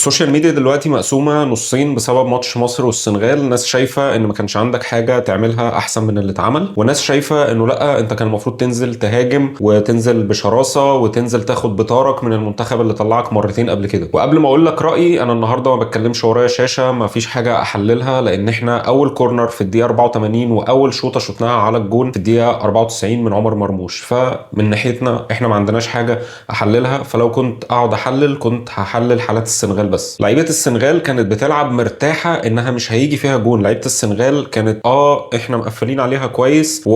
السوشيال ميديا دلوقتي مقسومة نصين بسبب ماتش مصر والسنغال. ناس شايفة ان ما كانش عندك حاجة تعملها احسن من اللي اتعمل، وناس شايفة انه لا، انت كان المفروض تنزل تهاجم وتنزل بشراسة وتنزل تاخد بطارك من المنتخب اللي طلعك مرتين قبل كده. وقبل ما اقول لك رأيي، انا النهاردة ما بتكلمش ورايا شاشة، ما فيش حاجة احللها، لان احنا اول كورنر في الدقيقة 84 واول شوطة شوطناها على الجون في الدقيقة 94 من عمر مرموش. فمن ناحيتنا احنا ما عندناش حاجة احللها، فلو كنت اقعد احلل كنت هحلل حالات السنغال بس. لعيبه السنغال كانت بتلعب مرتاحه انها مش هيجي فيها جون. لعيبه السنغال كانت احنا مقفلين عليها كويس،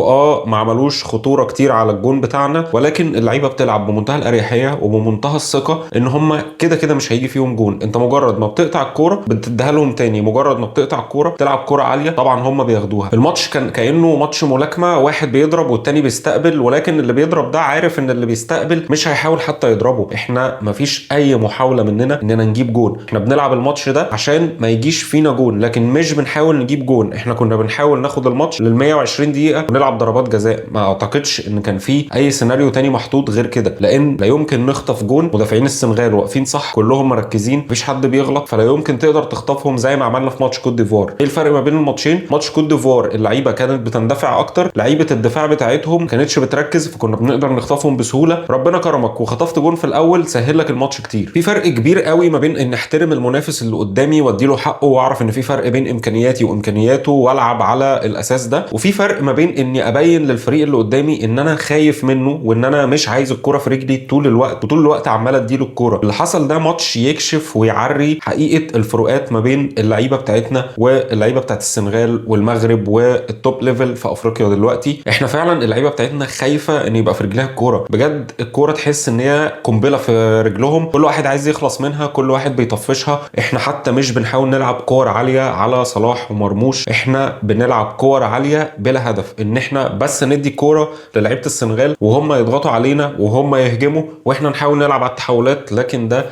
ما عملوش خطوره كتير على الجون بتاعنا، ولكن اللعيبه بتلعب بمنتهى الاريحيه وبمنتهى الثقه ان هم كده كده مش هيجي فيهم جون. انت مجرد ما بتقطع الكوره بتديها لهم تاني، مجرد ما بتقطع الكوره بتلعب كوره عاليه، طبعا هم بياخدوها. الماتش كان كانه ماتش ملاكمه، واحد بيضرب والتاني بيستقبل، ولكن اللي بيضرب ده عارف ان اللي بيستقبل مش هيحاول حتى يضربه. احنا مفيش اي محاوله مننا اننا نجيب جون. احنا بنلعب الماتش ده عشان ما يجيش فينا جون، لكن مش بنحاول نجيب جون. احنا كنا بنحاول ناخد الماتش لل 120 دقيقه ونلعب ضربات جزاء. ما اعتقدش ان كان في اي سيناريو تاني محطوط غير كده، لان لا يمكن نخطف جون. مدافعين السنغال واقفين صح، كلهم مركزين، مفيش حد بيغلط، فلا يمكن تقدر تخطفهم زي ما عملنا في ماتش كوت ديفوار. ايه الفرق ما بين الماتشين؟ ماتش كوت ديفوار اللعيبه كانت بتندفع اكتر، لعيبه الدفاع بتاعتهم ما كانتش بتركز، فكنا بنقدر نخطفهم بسهوله. ربنا كرمك وخطفت جون في الاول، سهل لك الماتش كتير. في فرق كبير قوي ما بين ان احترم المنافس اللي قدامي واديله حقه واعرف ان في فرق بين امكانياتي وامكانياته والعب على الاساس ده، وفي فرق ما بين اني ابين للفريق اللي قدامي ان انا خايف منه وان انا مش عايز الكوره في رجلي طول الوقت، وطول الوقت عمال اديله الكوره. اللي حصل ده ماتش يكشف ويعري حقيقه الفروقات ما بين اللعيبه بتاعتنا واللعيبه بتاعت السنغال والمغرب والتوب ليفل في افريقيا دلوقتي. احنا فعلا اللعيبه بتاعتنا خايفه ان يبقى في رجلها الكوره، بجد الكوره تحس ان هي قنبله في رجلهم، كل واحد عايز يخلص منها، كل واحد بيطفشها. احنا حتى مش بنحاول نلعب كور عاليه على صلاح ومرموش، احنا بنلعب كور عاليه بلا هدف، ان احنا بس ندي كوره للعيبه السنغال وهم يضغطوا علينا وهم يهجموا واحنا نحاول نلعب على التحولات. لكن ده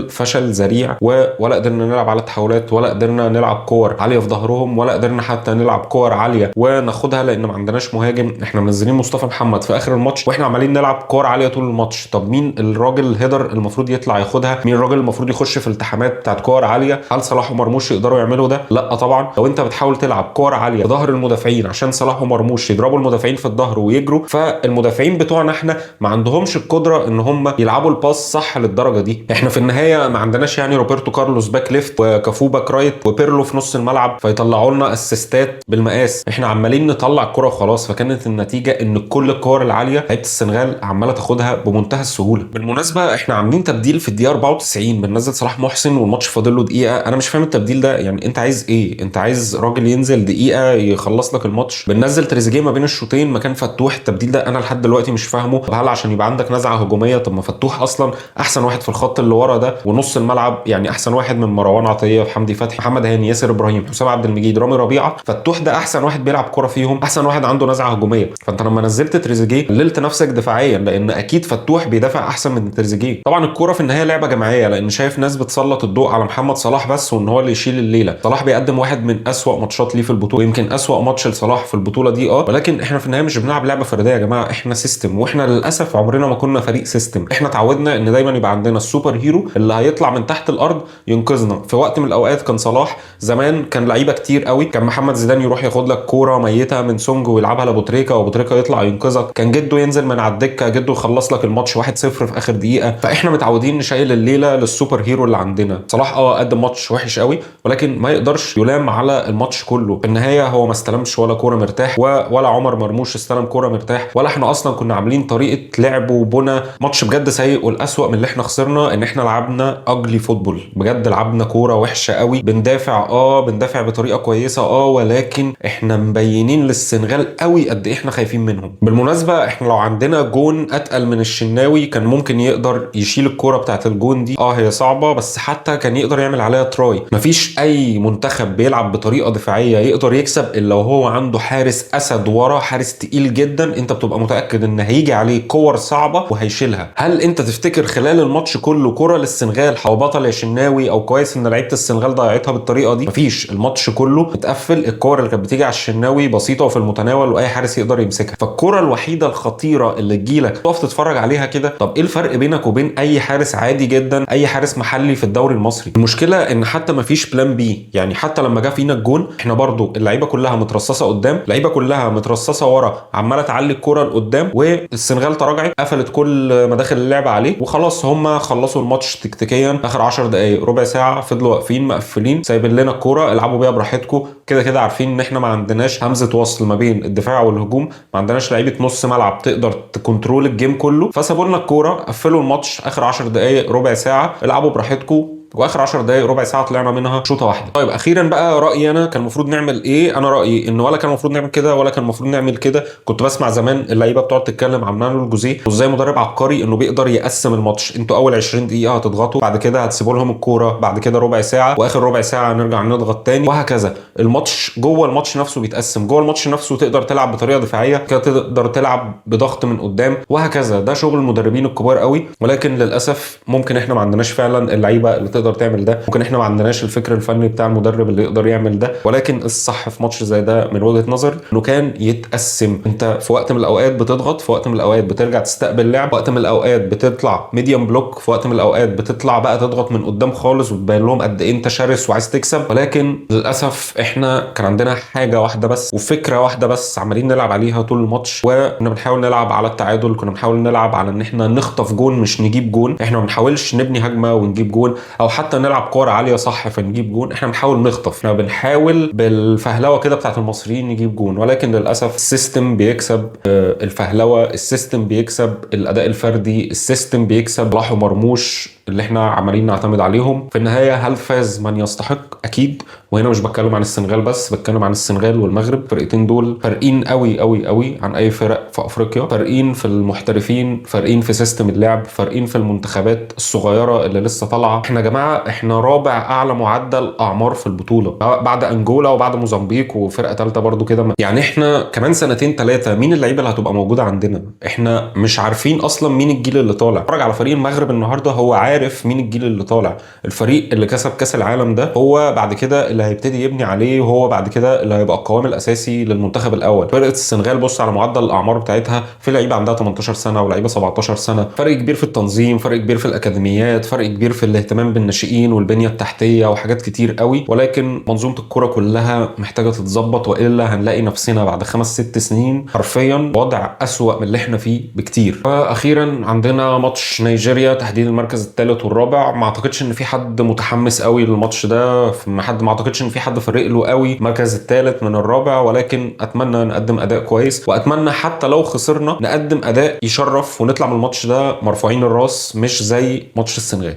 فشل ذريع، ولا قدرنا نلعب على التحولات، ولا قدرنا نلعب كور عاليه في ظهرهم، ولا قدرنا حتى نلعب كور عاليه وناخدها لان ما عندناش مهاجم. احنا منزلين مصطفى محمد في اخر الماتش واحنا عمالين نلعب كور عاليه طول الماتش. طب مين الراجل الهيدر المفروض يطلع ياخدها؟ مين الراجل المفروض يخش في التحامات بتاعت كور عاليه؟ هل صلاح ومرموش يقدروا يعملوا ده؟ لا طبعا. لو انت بتحاول تلعب كور عاليه في ظهر المدافعين عشان صلاح ومرموش يضربوا المدافعين في الظهر ويجروا، فالمدافعين بتوعنا احنا ما عندهمش القدره ان هم يلعبوا الباس صح للدرجه دي. احنا في النهايه ما عندناش يعني روبرتو كارلوس باك ليفت وكافو باك رايت وبيرلو في نص الملعب فيطلعوا لنا اسيستات بالمقاس. احنا عمالين نطلع الكره وخلاص، فكانت النتيجه ان كل الكور العاليه لعيبه السنغال عماله تاخدها بمنتهى السهوله. بالمناسبه احنا عاملين تبديل في الدقيقه 94، بننزل صلاح محسن والماتش فاضل له دقيقه. انا مش فاهم التبديل ده، يعني انت عايز ايه؟ انت عايز راجل ينزل دقيقه يخلص لك الماتش؟ بننزل تريزيجيه ما بين الشوطين مكان فتوح. التبديل ده انا لحد دلوقتي مش فاهمه. هل عشان يبقى عندك نزعه هجوميه؟ طب ما فتوح اصلا احسن واحد في الخط اللي ورا ده ونص الملعب، يعني احسن واحد من مروان عطيه وحمدي فتحي محمد هاني ياسر ابراهيم حسام عبد المجيد رامي ربيعه. فتوح ده احسن واحد بيلعب كره فيهم، احسن واحد عنده نزعه هجوميه. فانت لما نزلت تريزيجيه قللت نفسك دفاعيا، لان اكيد فتوح بيدافع احسن من تريزيجيه. طبعا الكوره في النهايه لعبه جماعيه، لان شايف ناس بتسلط الضوء على محمد صلاح بس وان هو اللي يشيل الليله. صلاح بيقدم واحد من اسوا ماتشات ليه في البطوله، ويمكن اسوا ماتش لصلاح في البطوله دي، ولكن احنا في النهايه مش بنلعب لعبه فرديه يا جماعه، احنا سيستم، واحنا للاسف عمرنا ما كنا فريق سيستم. احنا اتعودنا ان دايما يبقى عندنا السوبر هيرو اللي هيطلع من تحت الارض ينقذنا. في وقت من الاوقات كان صلاح، زمان كان لعيبه كتير قوي، كان محمد زيدان يروح ياخد لك كوره ميته من سونج ويلعبها لابو تريكه وابو تريكه يطلع ينقذك، كان جده ينزل من على الدكه، جده يخلص لك الماتش 1-0 في اخر دقيقه. فاحنا متعودين نشيل الليله للسوبر هيرو اللي عندنا. صلاح قدم ماتش وحش قوي، ولكن ما يقدرش يلام على الماتش كله. في النهايه هو ما استلمش ولا كوره مرتاح، ولا عمر مرموش استلم كوره مرتاح، ولا احنا اصلا كنا عاملين طريقه لعب وبنى. ماتش بجد سيء، والاسوأ من اللي احنا خسرنا ان احنا لعبنا اجلي فوتبول، بجد لعبنا كوره وحشه قوي. بندافع بطريقه كويسه ولكن احنا مبينين للسنغال قوي قد ايه احنا خايفين منهم. بالمناسبه احنا لو عندنا جون اتقل من الشناوي كان ممكن يقدر يشيل الكوره بتاعت الجون دي. هي صعبه بس حتى كان يقدر يعمل عليها تراي. مفيش اي منتخب بيلعب بطريقه دفاعيه يقدر يكسب الا لو هو عنده حارس اسد ورا، حارس تقيل جدا، انت بتبقى متاكد ان هيجي عليه كور صعبه وهيشيلها. هل انت تفتكر خلال الماتش كله كره للسنغال هو بطل يا شناوي او كويس ان لعيبه السنغال ضيعتها بالطريقه دي؟ مفيش. الماتش كله متقفل، الكور اللي كانت بتيجي على الشناوي بسيطه وفي المتناول واي حارس يقدر يمسكها. فالكره الوحيده الخطيره اللي تجيلك تقف تتفرج عليها كده. طب ايه الفرق بينك وبين اي حارس عادي جدا، اي حارس محلي في الدوري المصري. المشكله ان حتى ما فيش بلان بي، يعني حتى لما جه فينا الجون احنا برضو اللعيبه كلها مترصصه قدام، اللعيبه كلها مترصصه ورا، عماله تعلي الكره لقدام، والسنغال تراجعت قفلت كل مداخل اللعب عليه وخلاص. هم خلصوا الماتش تكتيكيا اخر 10 دقائق ربع ساعه، فضلوا واقفين مقفلين سايبين لنا الكوره العبوا بيها براحتكم، كده كده عارفين ان احنا ما عندناش همزه وصل ما بين الدفاع والهجوم، ما عندناش لعيبه نص ملعب تقدر تكنترول الجيم كله، فسابوا لنا الكوره قفلوا الماتش اخر 10 دقائق ربع ساعه العبوا براحتكم، واخر 10 دقائق ربع ساعه طلعنا منها شوطه واحده. طيب اخيرا بقى رايي انا كان المفروض نعمل ايه. انا رايي ان ولا كان المفروض نعمل كده ولا كان المفروض نعمل كده. كنت بسمع زمان اللعيبه بتقعد تتكلم عن مانويل جوزيه وازاي مدرب عبقري انه بيقدر يقسم الماتش، انتوا اول 20 دقيقه هتضغطوا، بعد كده هتسيبوا لهم الكوره، بعد كده ربع ساعه، واخر ربع ساعه نرجع نضغط تاني، وهكذا. الماتش جوه الماتش نفسه بيتقسم، جوه الماتش نفسه تقدر تلعب بطريقه دفاعيه، كده تقدر تلعب بضغط من قدام، وهكذا. ده شغل المدربين الكبار قوي، ولكن للاسف ممكن احنا ما عندناش فعلا اللعيبه اللي تقدر تعمل ده، ممكن احنا ما عندناش الفكر الفني بتاع المدرب اللي يقدر يعمل ده. ولكن الصح في ماتش زي ده من وجهة نظري انه كان يتقسم. انت في وقت من الاوقات بتضغط، في وقت من الاوقات بترجع تستقبل لعب، في وقت من الاوقات بتطلع ميديم بلوك، في وقت من الاوقات بتطلع بقى تضغط من قدام خالص وتبين لهم قد ايه انت شرس وعايز تكسب. ولكن للاسف احنا كان عندنا حاجه واحده بس وفكره واحده بس عمالين نلعب عليها طول الماتش، وكنا بنحاول نلعب على التعادل، كنا بنحاول نلعب على ان احنا نخطف جون مش نجيب جون. احنا ما بنحاولش نبني هجمه ونجيب جون او حتى نلعب كوره عاليه صح فنجيب جون، احنا بنحاول نخطف، احنا بنحاول بالفهلوه كده بتاعت المصريين نجيب جون. ولكن للاسف السيستم بيكسب الفهلوه، السيستم بيكسب الاداء الفردي، السيستم بيكسب صلاح ومرموش اللي احنا عمالين نعتمد عليهم. في النهايه هل فاز من يستحق؟ اكيد. وهنا مش بتكلم عن السنغال بس، بتكلم عن السنغال والمغرب. الفرقتين دول فارقين قوي قوي قوي عن اي فرق في افريقيا، فارقين في المحترفين، فارقين في سيستم اللعب، فارقين في المنتخبات الصغيره اللي لسه طالعه. احنا يا جماعه احنا رابع اعلى معدل اعمار في البطوله بعد انجولا وبعد موزمبيق وفرقه ثالثه برضو كده. يعني احنا كمان سنتين ثلاثه مين اللعيبه اللي هتبقى موجوده عندنا؟ احنا مش عارفين اصلا مين الجيل اللي طالع. اتفرج على فريق المغرب النهارده هو عارف مين الجيل اللي طالع. الفريق اللي كسب كاس العالم ده هو بعد كده اللي هيبتدي يبني عليه، وهو بعد كده اللي هيبقى القوام الاساسي للمنتخب الاول. فرقه السنغال بص على معدل الاعمار بتاعتها، في لعيبه عندها 18 سنه ولعيبه 17 سنه، فرق كبير في التنظيم، فرق كبير في الاكاديميات، فرق كبير في الاهتمام بالناشئين والبنيه التحتيه وحاجات كتير قوي. ولكن منظومه الكره كلها محتاجه تتظبط، والا هنلاقي نفسنا بعد 5-6 سنين حرفيا وضع اسوأ من اللي احنا فيه بكتير. فاخيرا عندنا ماتش نيجيريا، تحديد المركز الثالث والرابع. ما اعتقدش ان في حد متحمس قوي للماتش ده، ما اعتقدش ان في حد فارق له قوي المركز الثالث من الرابع. ولكن اتمنى نقدم اداء كويس، واتمنى حتى لو خسرنا نقدم اداء يشرف ونطلع من الماتش ده مرفوعين الراس، مش زي ماتش السنغال.